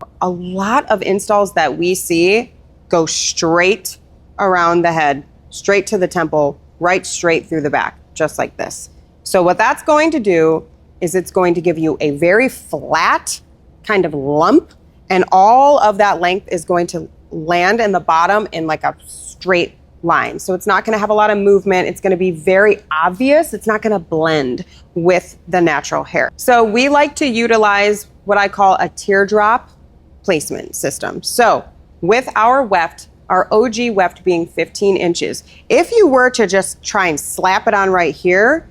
A lot of installs that we see go straight around the head, straight to the temple, right straight through the back, just like this. So what that's going to do is it's going to give you a very flat kind of lump, and all of that length is going to land in the bottom in like a straight line. So it's not going to have a lot of movement. It's going to be very obvious. It's not going to blend with the natural hair. So we like to utilize what I call a teardrop placement system. So with our weft, our OG weft being 15 inches, if you were to just try and slap it on right here,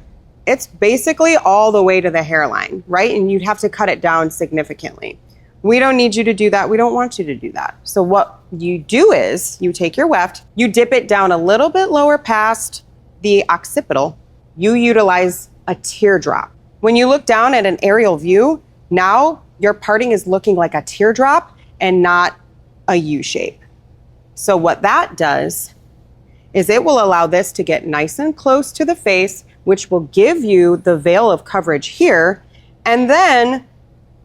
it's basically all the way to the hairline, right? And you'd have to cut it down significantly. We don't need you to do that. We don't want you to do that. So what you do is you take your weft, you dip it down a little bit lower past the occipital. You utilize a teardrop. When you look down at an aerial view, now your parting is looking like a teardrop and not a U shape. So what that does is it will allow this to get nice and close to the face, which will give you the veil of coverage here, and then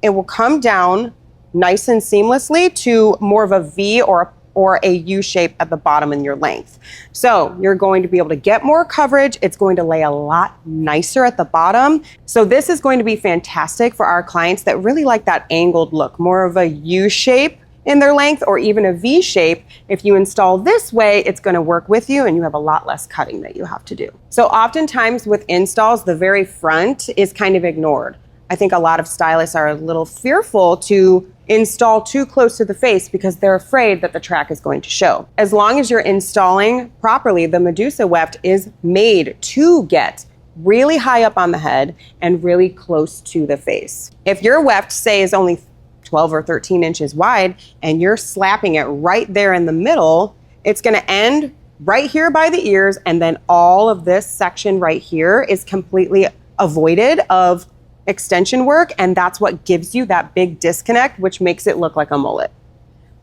it will come down nice and seamlessly to more of a V or a U shape at the bottom in your length. So you're going to be able to get more coverage. It's going to lay a lot nicer at the bottom. So this is going to be fantastic for our clients that really like that angled look, more of a U shape in their length or even a V shape. If you install this way, it's going to work with you and you have a lot less cutting that you have to do. So oftentimes with installs, the very front is kind of ignored. I think a lot of stylists are a little fearful to install too close to the face because they're afraid that the track is going to show. As long as you're installing properly, the Medusa Weft is made to get really high up on the head and really close to the face. If your weft, say, is only 12 or 13 inches wide and you're slapping it right there in the middle, it's going to end right here by the ears, and then all of this section right here is completely avoided of extension work, and that's what gives you that big disconnect, which makes it look like a mullet.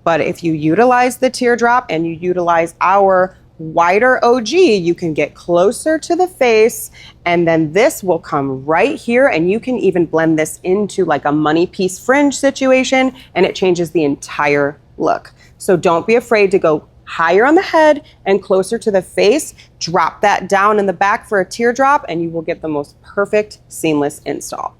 But if you utilize the teardrop and you utilize our wider OG, you can get closer to the face, and then this will come right here, and you can even blend this into like a money piece fringe situation, and it changes the entire look. So don't be afraid to go higher on the head and closer to the face. Drop that down in the back for a teardrop and you will get the most perfect seamless install.